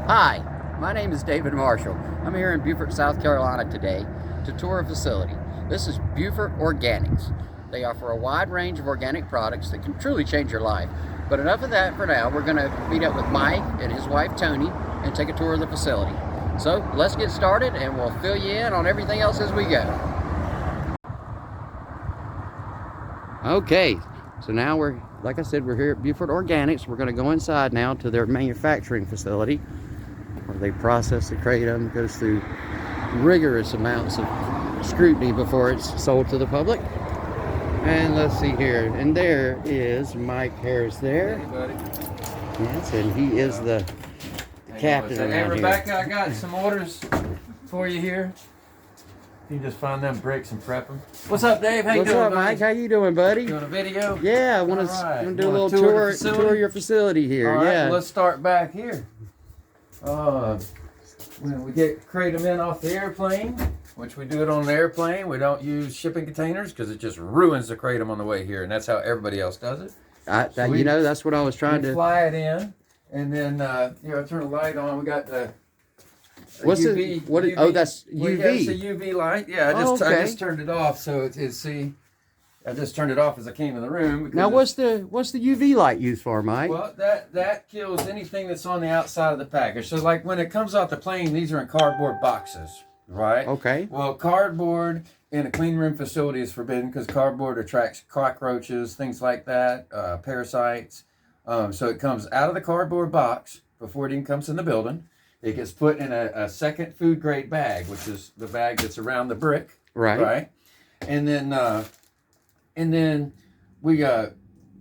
Hi, my name is David Marshall. I'm here in Beaufort, South Carolina today to tour a facility. This is Beaufort Organics. They offer a wide range of organic products that can truly change your life. But enough of that for now. We're going to meet up with Mike and his wife Tony and take a tour of the facility. So let's get started and we'll fill you in on everything else as we go. Okay, so now like I said, we're here at Beaufort Organics. We're going to go inside now to their manufacturing facility where they process the kratom. It goes through rigorous amounts of scrutiny before it's sold to the public. And let's see here, and there is Mike Harris there. Hey, buddy. Yes, and he is the captain around Hey, here. Rebecca, I got some orders for you here. You just find them bricks and prep them. What's up, Dave? How you What's doing, up, buddy? Mike? How you doing, buddy? Doing a video? Yeah, I want to All right. do a You little wanna tour the tour of your facility here. All right, Yeah. well, let's start back here. When we get kratom in off the airplane, which we do it on the airplane, we don't use shipping containers because it just ruins the kratom on the way here, and that's how everybody else does it. You know, that's what I was trying We to. fly it in, and then turn the light on. We got the What's UV, it? What? UV, Oh, that's well, UV. yeah, it's a UV light. Yeah, I Oh, okay. just turned it off, so it's see. I just turned it off as I came in the room. Because Now, what's the UV light used for, Mike? well, that kills anything that's on the outside of the package. So, like when it comes off the plane, these are in cardboard boxes, right? Okay. Well, cardboard in a clean room facility is forbidden because cardboard attracts cockroaches, things like that, parasites. So it comes out of the cardboard box before it even comes in the building. It gets put in a second food grade bag, which is the bag that's around the brick. Right. Right. And then we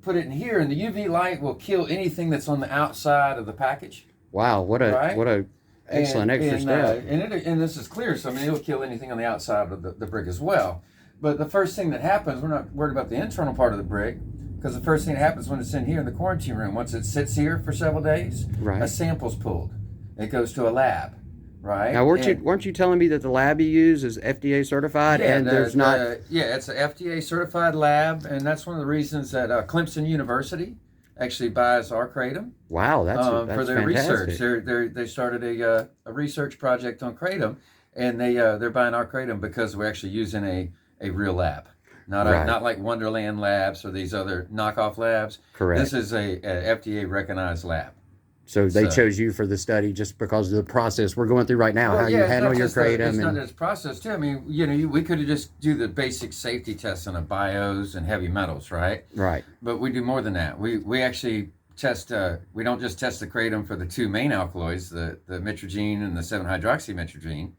put it in here, and the UV light will kill anything that's on the outside of the package. Wow, what a excellent extra step. And this is clear, so I mean it'll kill anything on the outside of the brick as well. But the first thing that happens, we're not worried about the internal part of the brick, because the first thing that happens when it's in here in the quarantine room, once it sits here for several days, Right. a sample's pulled. It goes to a lab, right? Now, weren't you telling me that the lab you use is FDA certified, and there's not? It's an FDA certified lab, and that's one of the reasons that Clemson University actually buys our kratom. Wow, that's for their fantastic. research. They started a research project on kratom, and they're buying our kratom because we're actually using a real lab, not like Wonderland Labs or these other knockoff labs. Correct. This is a FDA recognized lab. So they chose you for the study just because of the process we're going through right now, Well, how yeah, you it's handle not your just kratom. It's not just process too. I mean, we could have just do the basic safety testing of bios and heavy metals, right? Right. But we do more than that. We actually test. We don't just test the kratom for the two main alkaloids, the mitragine and the 7-hydroxymitragine.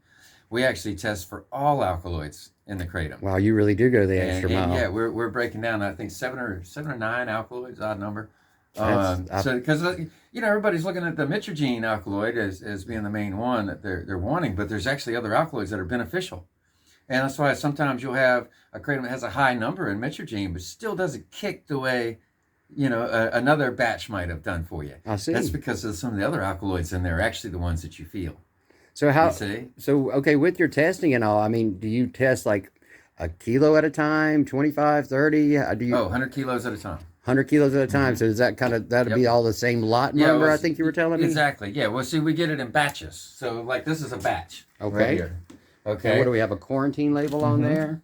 We actually test for all alkaloids in the kratom. Wow, you really do go the extra mile. Yeah, we're breaking down. I think seven or nine alkaloids, odd number. So because everybody's looking at the mitragine alkaloid as being the main one that they're wanting, but there's actually other alkaloids that are beneficial, and that's why sometimes you'll have a kratom that has a high number in mitragine, but still doesn't kick the way another batch might have done for you. I see. That's because of some of the other alkaloids in there are actually the ones that you feel. So You see? okay, with your testing and all, I mean, do you test like a kilo at a time, 25, 30? Do you 100 kilos at a time. 100 kilos at a time? So is that that'd be all the same lot number? well, I think you were telling me. Exactly. Yeah. Well, see, we get it in batches. So, like, this is a batch. Okay. Right here. Okay. And what do we have, a quarantine label on there?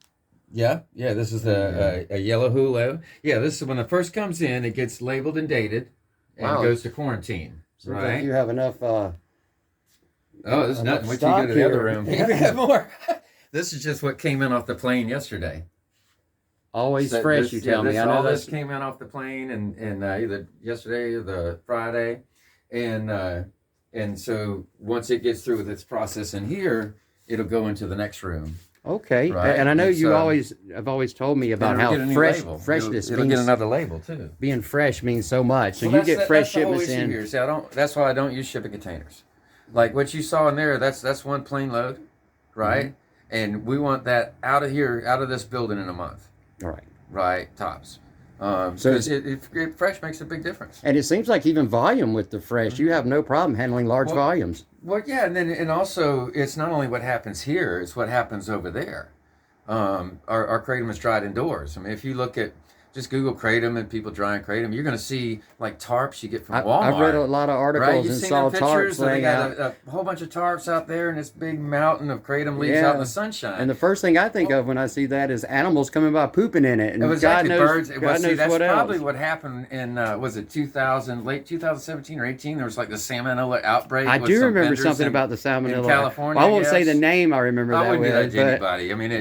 Yeah. This is a yellow hulu. Yeah, this is when it first comes in. It gets labeled and dated, and Wow. goes to quarantine. So Right. you have enough. Oh, this is nothing. Wait till you stock go to the other here. room. Yeah, we have more. This is just what came in off the plane yesterday. Always So fresh, this- you tell yeah, me. I know all that's this came in off the plane, and either yesterday or the Friday, and so once it gets through with its process in here, it'll go into the next room. okay. Right. And I know It's, you have always told me about And it'll how get a new label. freshness It'll means, get another label too. being fresh means so much. So Well, you get fresh that's the whole shipments issue in. Here. See, that's why I don't use shipping containers. Like what you saw in there, that's one plane load, right? Mm-hmm. And we want that out of here, out of this building in a month, All right. right? Tops. So So it fresh makes a big difference. And it seems like even volume with the fresh, you have no problem handling large volumes. Well, yeah, and also it's not only what happens here; it's what happens over there. Our kratom is dried indoors. I mean, if you look at just Google kratom and people drying kratom. You're going to see like tarps you get from Walmart. I've read a lot of articles and saw tarps so they laying got out. a whole bunch of tarps out there and this big mountain of kratom leaves out in the sunshine. And the first thing I think of when I see that is animals coming by pooping in it. And exactly God knows, birds. God knows that's what probably else. what happened in was it late 2017 or 18? There was like the salmonella outbreak. I do remember something about the salmonella in California. Well, I won't say the name. I remember I that. wouldn't do that to anybody. I mean,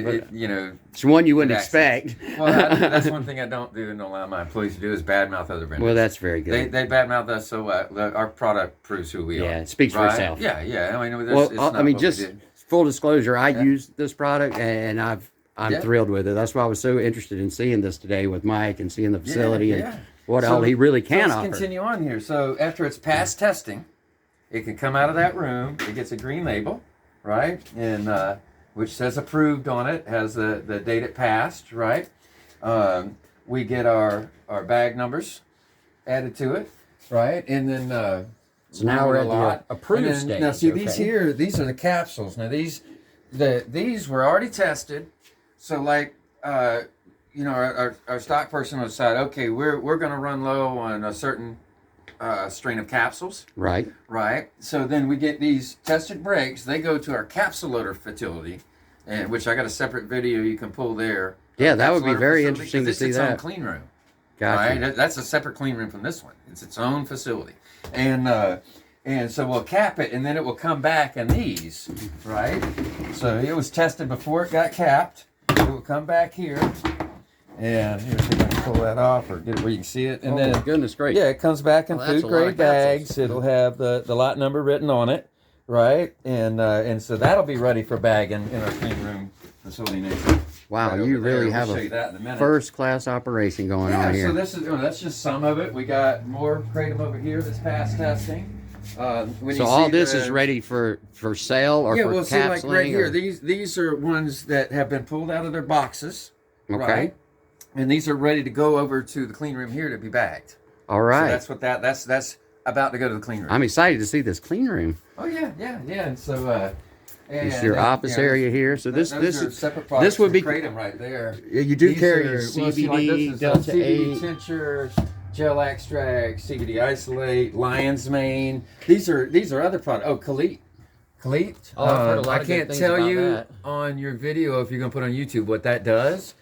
it's one you wouldn't expect. Well, that's one thing I don't do and don't allow my employees to do is badmouth other vendors. Well, that's very good. They badmouth us, so our product proves who we are. Yeah, it speaks for itself. Yeah. I mean, I mean, just full disclosure, I use this product and I'm thrilled with it. That's why I was so interested in seeing this today with Mike and seeing the facility and what all he really can offer. Let's continue on here. So after it's passed testing, it can come out of that room. It gets a green label, right? And which says approved on it, has the date it passed, right? We get our bag numbers added to it, right? And then so now we're at the approved stage. Now see these here, these are the capsules. Now these were already tested. So like our stock person will decide, okay, we're going to run low on a certain strain of capsules. Right. So then we get these tested breaks. They go to our capsule loader facility, and which I got a separate video you can pull there. Yeah, that would be very interesting to see it's that. its own clean room. Gotcha. Right? That's a separate clean room from this one. It's its own facility, and so we'll cap it, and then it will come back in these, right? So it was tested before it got capped. It will come back here. And here's if I can pull that off or get it where you can see it. And then goodness gracious. Yeah, it comes back in food grade bags. Capsules. It'll have the lot number written on it, right? And so that'll be ready for bagging in our clean room facility next week. Wow, right you really we'll have a first class operation going on here. So that's just some of it. We got more kratom over here that's past testing. So all this is ready for sale or for capsuling? See, like right here, these are ones that have been pulled out of their boxes. Okay. Right? And these are ready to go over to the clean room here to be bagged. All right. So that's what that's about to go to the clean room. I'm excited to see this clean room. Oh yeah. And so this is your office area here. So this are separate products. This would be kratom right there. You do carry CBD, Delta CBD 8 tincture, gel extract, CBD isolate, lion's mane. These are other products. Oh, Khalid. Oh, I've heard a lot I of good can't things tell about you that. on your video if you're gonna put on YouTube what that does.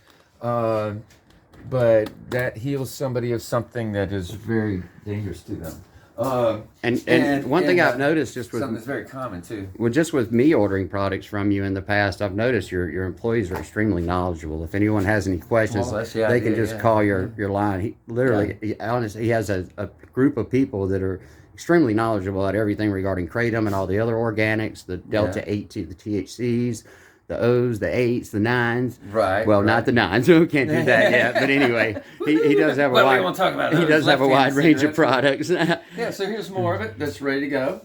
But that heals somebody of something that is very dangerous to them. And one thing I've noticed just with something that's very common too. Well, just with me ordering products from you in the past, I've noticed your employees are extremely knowledgeable. If anyone has any questions, they can just call your line. He literally, he has a group of people that are extremely knowledgeable about everything regarding kratom and all the other organics, the Delta 8, the THCs, the O's, the 8s, the 9s. Right. Well, not the 9s. We can't do that yet. But anyway, he does have a well, wide. We won't talk about he does have a wide range of products. Yeah. So here's more of it that's ready to go.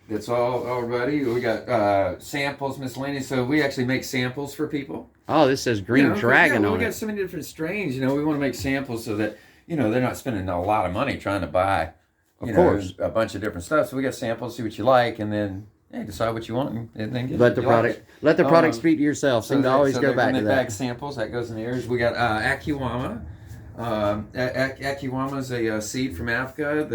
That's all ready. We got samples, miscellaneous. So we actually make samples for people. Oh, this says Green Dragon on it. We got so many different strains. We want to make samples so that they're not spending a lot of money trying to buy. Of course, a bunch of different stuff. So we got samples, see what you like, and then decide what you want, and then get let the product speak to yourself. Seem to always go back to that. Bag samples that goes in the ears. We got Akiwama. Akiwama is a seed from Africa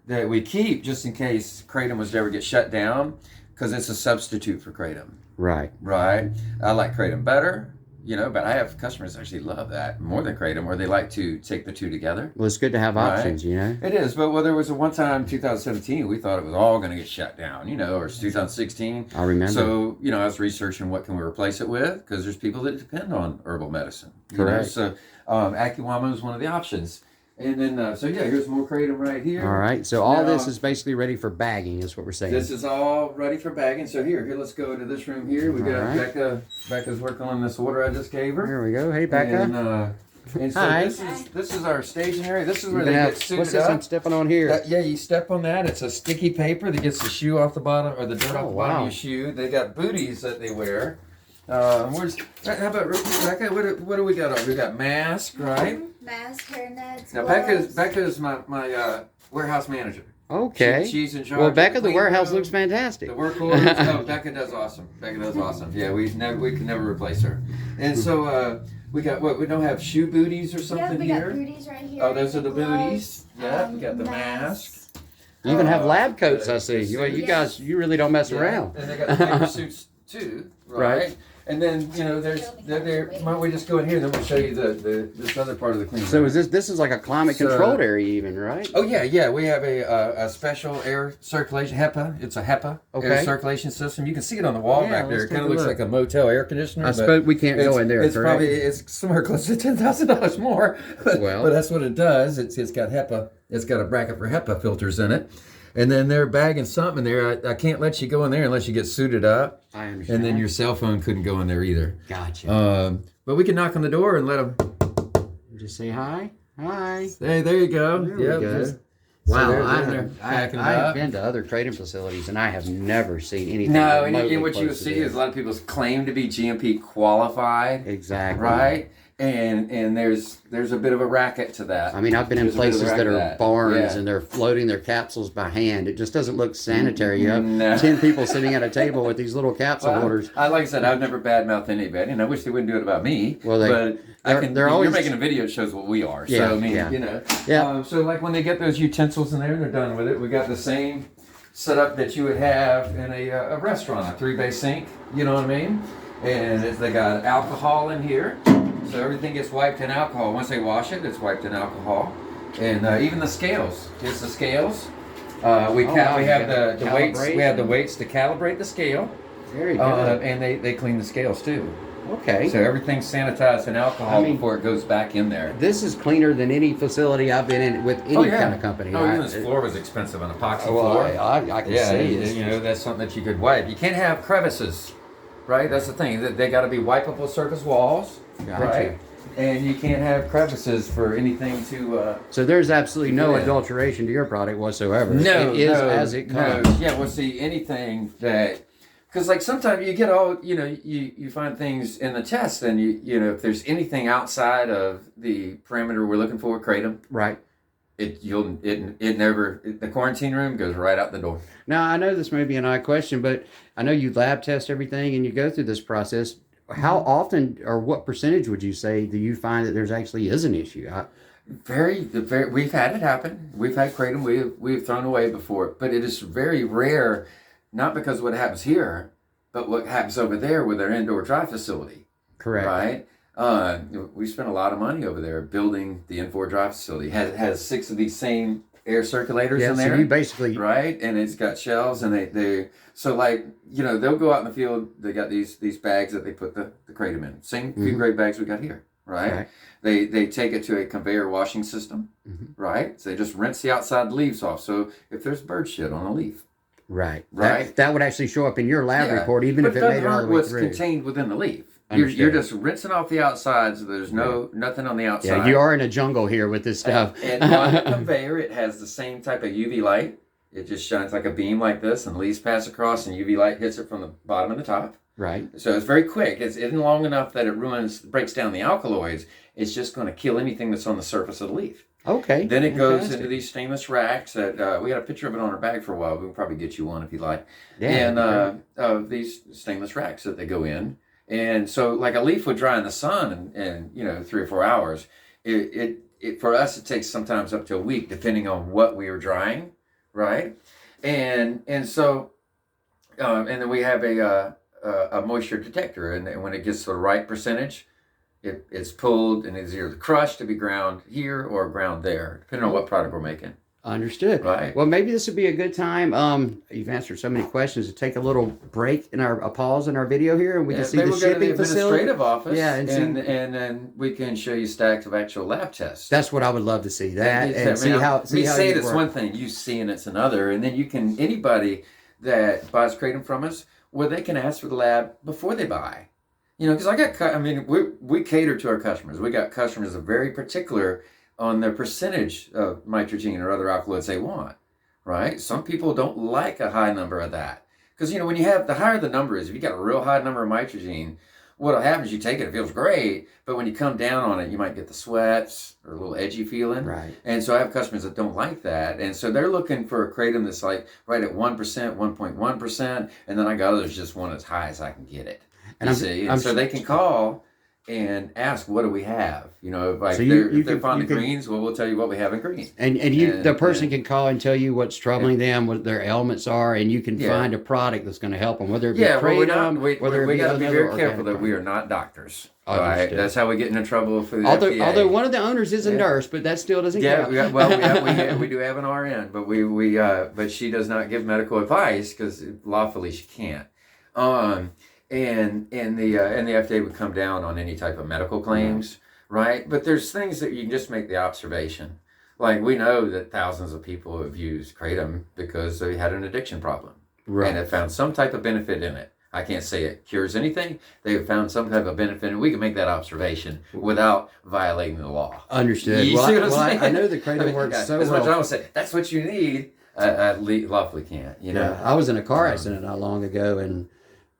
that we keep just in case kratom was to ever get shut down, because it's a substitute for kratom. Right. I like kratom better. But I have customers that actually love that more than kratom, or they like to take the two together. Well, it's good to have options, It is, but there was a one time, 2017, we thought it was all going to get shut down, or it's 2016. I remember. So, I was researching what can we replace it with, because there's people that depend on herbal medicine. Correct. So, Akiwama is one of the options. And then, here's more kratom right here. All right, so all this is basically ready for bagging, is what we're saying. This is all ready for bagging. So here, let's go to this room here. We got Becca. Becca's working on this order I just gave her. Here we go. Hey, Becca. And so Hi. this is our stationery. This is where they get suited what's this up. I'm stepping on here? You step on that. It's a sticky paper that gets the shoe off the bottom, or the dirt off the bottom of your shoe. They got booties that they wear. How about Becca? What do we got on? We got mask, right? Mask, hairnets. Now Becca's my warehouse manager. Okay. She's in charge. Well, Becca, of the warehouse room, looks fantastic. The work orders. Oh, Becca does awesome. Yeah, we can never replace her. And so We got what? We don't have shoe booties or something we here? got booties right here. Oh, those are the gloves, booties. Yeah, we got the masks. mask. You even have lab coats, I the see. You suits. guys, you really don't mess around. And they got the paper suits too, right? Right. And then there's there. Why don't we just go in here? Then we'll show you this other part of the clean room. So this is like a climate controlled area, even, right? Oh yeah. We have a special air circulation HEPA. It's a HEPA air circulation system. You can see it on the wall back there. It kind of looks like a motel air conditioner. I suppose we can't go in there. It's correct? it's somewhere close to $10,000 more. But that's what it does. It's got HEPA. It's got a bracket for HEPA filters in it. And then they're bagging something in there. I can't let you go in there unless you get suited up. I understand. And then your cell phone couldn't go in there either. Gotcha. But we can knock on the door and let them. Just say hi. Hi. Hey, there you go. There we go. Wow, So I have been to other trading facilities and I have never seen anything. No, and what you will see is a lot of people claim to be GMP qualified. Exactly. Right? And there's a bit of a racket to that. I mean, I've been in places that are barns and they're floating their capsules by hand. It just doesn't look sanitary. You have 10 people sitting at a table with these little capsule holders. Like I said, I've never badmouthed anybody, and I wish they wouldn't do it about me. Well, you're making a video that shows what we are. Yeah, so, I mean, so like when they get those utensils in there, they're done with it. We got the same setup that you would have in a restaurant, a 3-bay sink, you know what I mean? And they got alcohol in here. So everything gets wiped in alcohol. Once they wash it, it's wiped in alcohol. And even the scales. Here's the scales. We have the weights. We have the weights to calibrate the scale. Very good. And they clean the scales too. Okay. So everything's sanitized in alcohol before it goes back in there. This is cleaner than any facility I've been in with any kind of company. Even this floor was expensive, an epoxy floor. I can see it. That's something that you could wipe. You can't have crevices, right? That's the thing. They got to be wipeable surface walls. Gotcha. Right, and you can't have crevices for anything to. So there's absolutely no adulteration to your product whatsoever. No, it is as it comes. No. Yeah, we'll see anything that, because like sometimes you get all you find things in the test, and if there's anything outside of the parameter we're looking for, kratom. Right. The quarantine room goes right out the door. Now I know this may be an odd question, but I know you lab test everything and you go through this process. How often or what percentage would you say do you find that there's actually is an issue? Very. We've had it happen. We've had kratom we've thrown away before, but it is very rare. Not because of what happens here, but what happens over there with our indoor dry facility. Correct. Right. We spent a lot of money over there building the indoor dry facility. Has 6 of these same air circulators in there. So you basically and it's got shelves, and they they'll go out in the field. They got these bags that they put the kratom in. Same food grade bags we got here, right? They take it to a conveyor washing system, right? So they just rinse the outside leaves off. So if there's bird shit on a leaf, right, that would actually show up in your lab report, even if it made it all the way through. What's contained within the leaf. You're just rinsing off the outside, so there's nothing on the outside. Yeah, you are in a jungle here with this stuff. And on the conveyor, it has the same type of UV light. It just shines like a beam like this, and leaves pass across, and UV light hits it from the bottom and the top. Right. So it's very quick. It isn't long enough that it breaks down the alkaloids. It's just going to kill anything that's on the surface of the leaf. Okay. Then it goes into these stainless racks that we had a picture of it on our bag for a while. We can probably get you one if you like. Yeah. And these stainless racks that they go in. And so, like a leaf would dry in the sun in 3 or 4 hours. It for us it takes sometimes up to a week, depending on what we are drying, right? And so, and then we have a moisture detector, and when it gets to the right percentage, it's pulled and it's either crushed to be ground here or ground there, depending on what product we're making. Understood. Right. Well, maybe this would be a good time. You've answered so many questions to take a little break a pause in our video here, and we can see the shipping facility. Administrative office. Yeah, and then we can show you stacks of actual lab tests. That's what I would love to see. See how that's one thing. You see, and it's another. And then anybody that buys kratom from us, they can ask for the lab before they buy. Because we cater to our customers. We got customers that are very particular on their percentage of mitragine or other alkaloids they want, right? Some people don't like a high number of that. Because, when you have, the higher the number is, if you got a real high number of mitragine, what'll happen is you take it, it feels great, but when you come down on it, you might get the sweats or a little edgy feeling. Right. And so I have customers that don't like that. And so they're looking for a kratom that's like right at 1%, 1.1%, and then I got others just want as high as I can get it. So they can call and ask, what do we have? You know, like So if they're fond of greens, well, we'll tell you what we have in greens. And the person can call and tell you what's troubling them, what their ailments are, and you can find a product that's going to help them, whether it be kratom, whether it be we got to be very careful that product. we are not doctors. Right? That's how we get into trouble for the FDA. Although one of the owners is a nurse, but that still doesn't count. We do have an RN, but she does not give medical advice because lawfully she can't. And the FDA would come down on any type of medical claims, right? But there's things that you can just make the observation. Like, we know that thousands of people have used kratom because they had an addiction problem, and have found some type of benefit in it. I can't say it cures anything. They have found some type of benefit, and we can make that observation without violating the law. Understood. I know the kratom works so well. That's what John was saying. That's what you need. Lawfully can't. You know. Yeah, I was in a car accident not long ago, and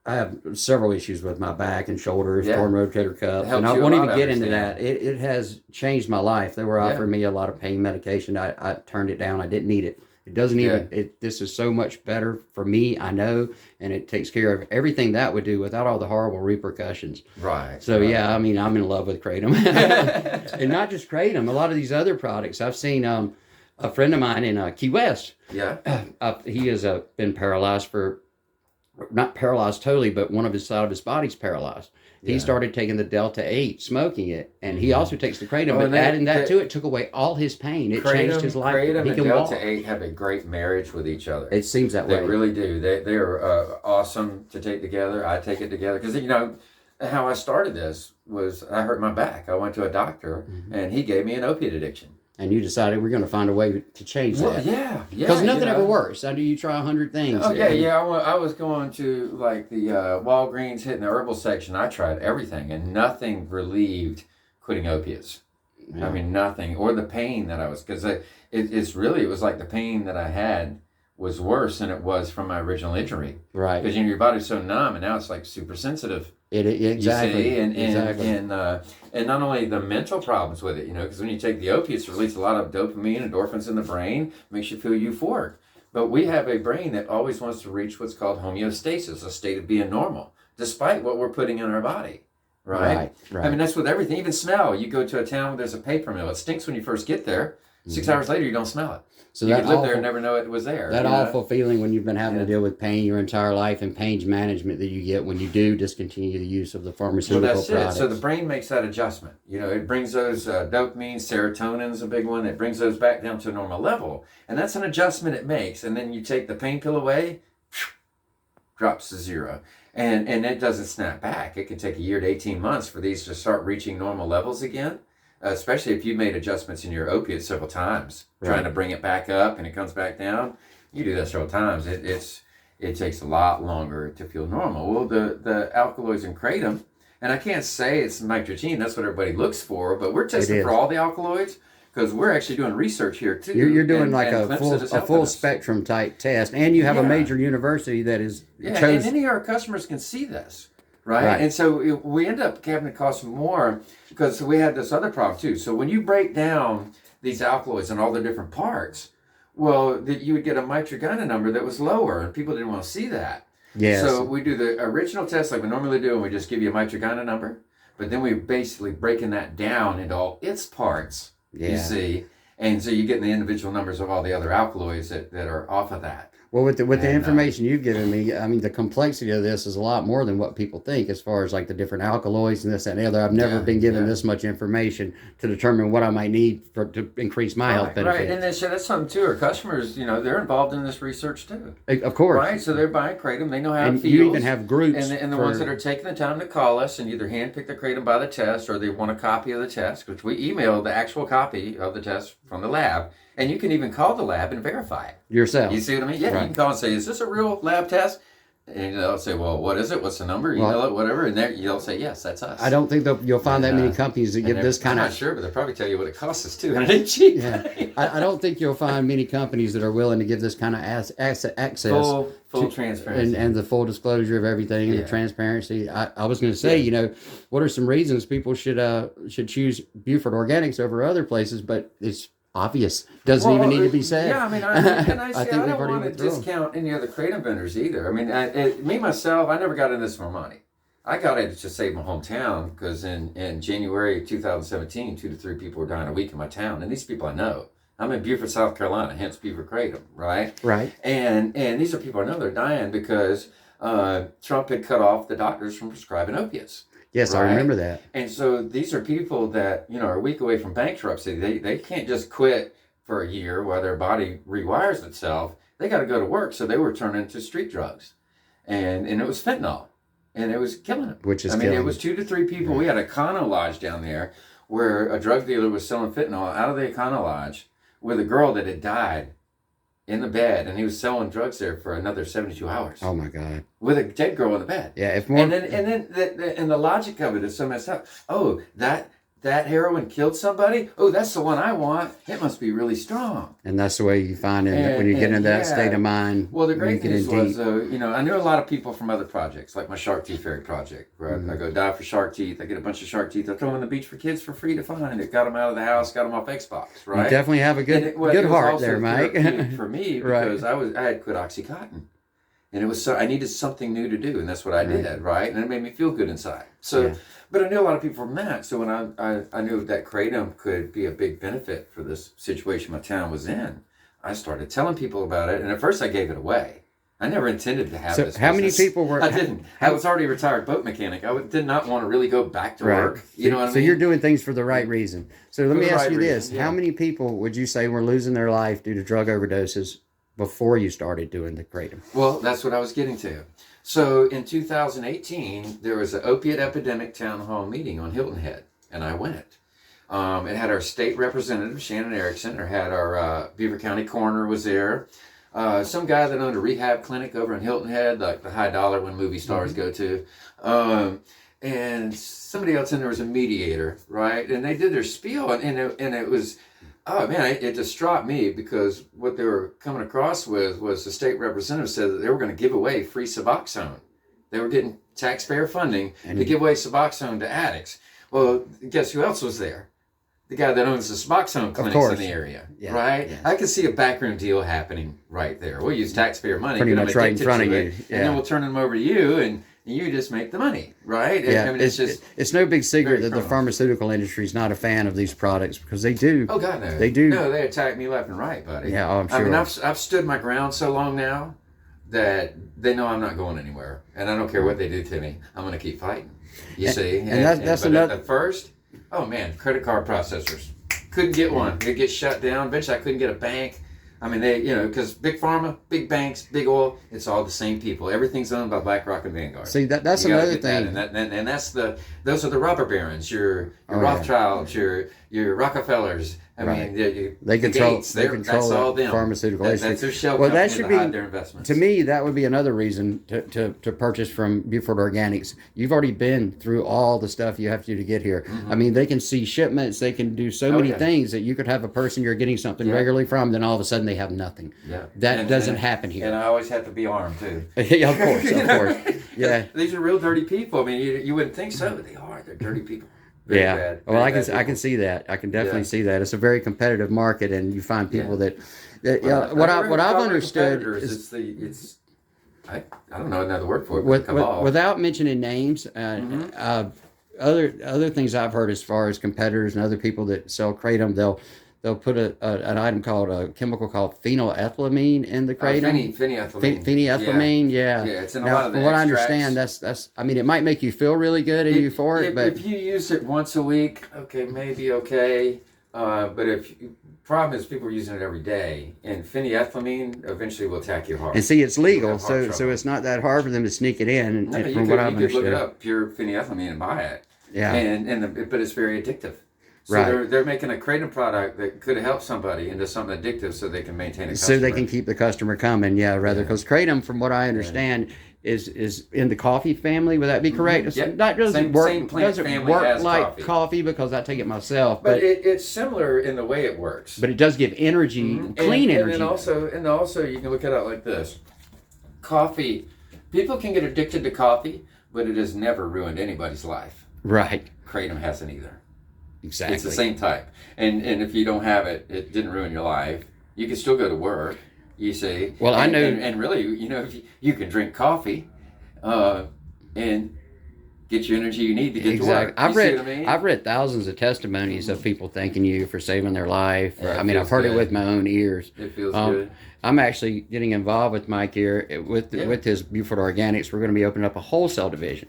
I have several issues with my back and shoulders, torn rotator cuff, and I won't even get into that. It has changed my life. They were offering me a lot of pain medication. I turned it down. I didn't need it. It doesn't even, this is so much better for me, I know, and it takes care of everything that would do without all the horrible repercussions. Right. So, yeah, I mean, I'm in love with kratom. And not just kratom, a lot of these other products. I've seen a friend of mine in Key West. Yeah. He has been paralyzed not paralyzed totally, but one of his side of his body's paralyzed. He started taking the Delta 8, smoking it, and he also takes the kratom, but adding that to it took away all his pain. It changed his life. Kratom and Delta 8 have a great marriage with each other. It seems that way. They really do. They're awesome to take together. I take it together because, you know, how I started this was I hurt my back. I went to a doctor, and he gave me an opiate addiction. And you decided we're going to find a way to change that. Yeah. Because nothing ever works. I know you try 100 things. Oh, yeah. I was going to, like, the Walgreens, hitting the herbal section. I tried everything, and nothing relieved quitting opiates. Yeah. I mean, nothing. Or the pain that I was, because it was like the pain that I had was worse than it was from my original injury. Right. Because, you know, your body's so numb, and now it's, like, super sensitive. Exactly. You see? And not only the mental problems with it, you know, because when you take the opiates, it releases a lot of dopamine, endorphins in the brain, makes you feel euphoric. But we have a brain that always wants to reach what's called homeostasis, a state of being normal, despite what we're putting in our body. Right. I mean, that's with everything. Even smell. You go to a town where there's a paper mill. It stinks when you first get there. 6 hours later, you don't smell it. So you could live there and never know it was there. That awful feeling when you've been having to deal with pain your entire life, and pain management that you get when you do discontinue the use of the pharmaceutical products. So the brain makes that adjustment. You know, it brings those dopamine, serotonin's a big one. It brings those back down to a normal level. And that's an adjustment it makes. And then you take the pain pill away, drops to zero. And it doesn't snap back. It can take a year to 18 months for these to start reaching normal levels again. Especially if you've made adjustments in your opiates several times, trying to bring it back up and it comes back down. You do that several times. It takes a lot longer to feel normal. Well, the alkaloids in kratom, and I can't say it's nitrogen, that's what everybody looks for, but we're testing for all the alkaloids because we're actually doing research here too. You're doing a full spectrum type test, and you have a major university that is and any of our customers can see this. Right? And so we end up having to cost more because we had this other problem too. So when you break down these alkaloids and all the different parts, well, you would get a mitragynine number that was lower, and people didn't want to see that. Yes. So we do the original test like we normally do, and we just give you a mitragynine number. But then we're basically breaking that down into all its parts, you see. And so you're getting the individual numbers of all the other alkaloids that are off of that. Well, with the information you've given me, I mean, the complexity of this is a lot more than what people think as far as like the different alkaloids and this and the other. I've never been given this much information to determine what I might need to increase my health benefits. Right, and that's something too. Our customers, you know, they're involved in this research too. Of course. Right, so they're buying kratom. They know how it feels. You even have groups. And the ones that are taking the time to call us and either handpick the kratom by the test or they want a copy of the test, which we email the actual copy of the test from the lab. And you can even call the lab and verify it. Yourself. You see what I mean? Yeah, you can call and say, is this a real lab test? And they'll say, well, what is it? What's the number? Email it, whatever. And you'll say, yes, that's us. I don't think you'll find that many companies that give this kind of... I'm not sure, but they'll probably tell you what it costs us too. And it ain't cheap. Yeah. I don't think you'll find many companies that are willing to give this kind of access. Full transparency. And the full disclosure of everything and the transparency. I was going to say, you know, what are some reasons people should choose Beaufort Organics over other places, but it's obvious. Doesn't even need to be said. Yeah, I mean, I don't want to discount any other kratom vendors either. I mean, me, myself, I never got in this for money. I got it to save my hometown because in January 2017, 2 to 3 people were dying a week in my town, and these people I know. I'm in Beaufort, South Carolina, hence Beaufort Kratom, right? Right. And these are people I know they're dying because Trump had cut off the doctors from prescribing opiates. Yes, right? I remember that. And so these are people that, are a week away from bankruptcy. They can't just quit for a year while their body rewires itself. They got to go to work. So they were turning to street drugs. And it was fentanyl. And it was killing them. It was 2 to 3 people. Yeah. We had a Econo Lodge down there where a drug dealer was selling fentanyl out of the Econo Lodge with a girl that had died in the bed, and he was selling drugs there for another 72 hours. Oh my God! With a dead girl in the bed. Yeah, if more. And then the logic of it is so messed up. Oh, that heroin killed somebody. Oh, that's the one I want. It must be really strong. And that's the way you find it when you get into that state of mind. Well, the great news was, I knew a lot of people from other projects, like my Shark Teeth Fairy project, where I go dive for shark teeth. I get a bunch of shark teeth. I throw them on the beach for kids for free to find. It got them out of the house, got them off Xbox, right? You definitely have a good heart there, Mike. For me, because I had quit OxyContin. And it was I needed something new to do, and that's what I did, right? And it made me feel good inside. So, but I knew a lot of people from that. So when I knew that Kratom could be a big benefit for this situation my town was in, I started telling people about it. And at first I gave it away. I never intended to have this. So how many people were? I didn't. I was already a retired boat mechanic. I did not want to really go back to work. You know what I mean? So you're doing things for the right reason. So let me ask you this: how many people would you say were losing their life due to drug overdoses before you started doing the Kratom? Well, that's what I was getting to. So in 2018, there was an Opiate Epidemic town hall meeting on Hilton Head, and I went. It had our state representative, Shannon Erickson, or had our Beaver County coroner was there. Some guy that owned a rehab clinic over in Hilton Head, like the high dollar when movie stars go to. And somebody else in there was a mediator, right? And they did their spiel, and it was... Oh man, it distraught me because what they were coming across with was the state representative said that they were going to give away free Suboxone. They were getting taxpayer funding to give away Suboxone to addicts. Well, guess who else was there? The guy that owns the Suboxone clinics in the area, right? Yeah. I could see a backroom deal happening right there. We'll use taxpayer money, pretty much right in front of you, and then we'll turn them over to you, and you just make the money, right? Yeah, it's no big secret that the pharmaceutical industry is not a fan of these products because they do. Oh God, no. They do. No, they attack me left and right, buddy. Yeah, I'm sure. I mean, I've stood my ground so long now that they know I'm not going anywhere, and I don't care what they do to me. I'm going to keep fighting. You see, and that's another. At first, oh man, credit card processors couldn't get one. They get shut down. Eventually, I couldn't get a bank. I mean, because big pharma, big banks, big oil, it's all the same people. Everything's owned by BlackRock and Vanguard. See, that's another thing. And that's those are the robber barons, your Rothschilds, your Rockefellers. I mean, they control Gates, that's all them. Pharmaceutical industry. That's their shell well, company that should to hide their investments. To me, that would be another reason to purchase from Beaufort Organics. You've already been through all the stuff you have to do to get here. Mm-hmm. I mean, they can see shipments. They can do so many things that you could have a person you're getting something regularly from, then all of a sudden they have nothing. Yeah. That doesn't happen here. And I always have to be armed, too. Yeah, of course. Yeah. These are real dirty people. I mean, you wouldn't think so, but they are. They're dirty people. Very bad. Well, I can see that. I can definitely see that. It's a very competitive market, and you find people that what I've understood is I don't know another word for it. Without mentioning names, other things I've heard as far as competitors and other people that sell kratom, they'll put an item called a chemical called phenylethylamine in the kratom. Phenylethylamine, yeah. Yeah, it's in a lot of the from what I extracts. understand, that's. I mean, it might make you feel really good and euphoric, but if you use it once a week, maybe okay. But problem is people are using it every day, and phenylethylamine eventually will attack your heart. And see, it's legal, so it's not that hard for them to sneak it in. No, from what I've understood, you could look it up, pure phenylethylamine, and buy it. Yeah, but it's very addictive. So they're making a kratom product that could help somebody into something addictive so they can maintain a customer. So they can keep the customer coming, because kratom, from what I understand, is in the coffee family. Would that be correct? Mm-hmm. It's not doesn't work, same plant doesn't family work as like coffee because I take it myself. But it's similar in the way it works. But it does give energy, clean energy. And also you can look at it like this. Coffee, people can get addicted to coffee, but it has never ruined anybody's life. Right. Kratom hasn't either. Exactly. It's the same type. And if you don't have it, it didn't ruin your life. You can still go to work, you see. Well, I know. And really, if you can drink coffee, and get your energy you need to get exactly. to work. I've read thousands of testimonies of people thanking you for saving their life. Yeah, I've heard good. it with my own ears. It feels good. I'm actually getting involved with Mike here with his Beaufort Organics. We're going to be opening up a wholesale division.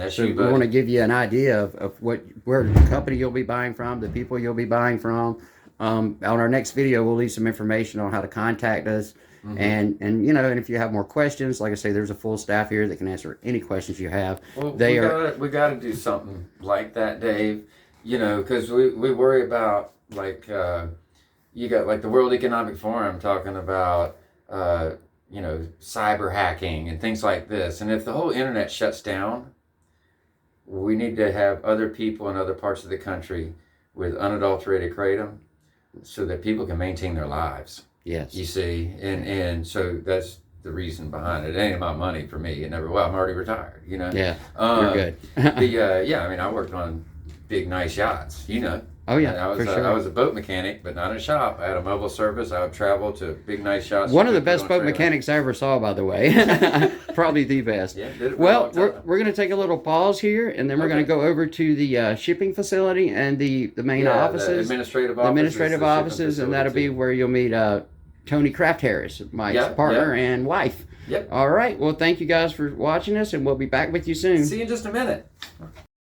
So we want to give you an idea of where the company you'll be buying from, the people you'll be buying from. On our next video, we'll leave some information on how to contact us. And if you have more questions, like I say, there's a full staff here that can answer any questions you have. Well, we got to do something like that, Dave. Because we worry about you got like the World Economic Forum talking about cyber hacking and things like this. And if the whole internet shuts down, we need to have other people in other parts of the country with unadulterated kratom so that people can maintain their lives. Yes. You see, and so that's the reason behind it. It ain't about money for me. It never. Well, I'm already retired. Yeah. You're good. I worked on big, nice yachts. Oh yeah. I was a boat mechanic, but not a shop. I had a mobile service. I would travel to big, nice yachts. One of the best boat mechanics I ever saw, by the way. Probably the best. Yeah. Did it for well, a long time. we're going to take a little pause here, and then we're going to go over to the shipping facility and the main offices, the administrative offices, and that'll be where you'll meet Tony Kraft Harris, Mike's partner and wife. Yep. All right. Well, thank you guys for watching us, and we'll be back with you soon. See you in just a minute.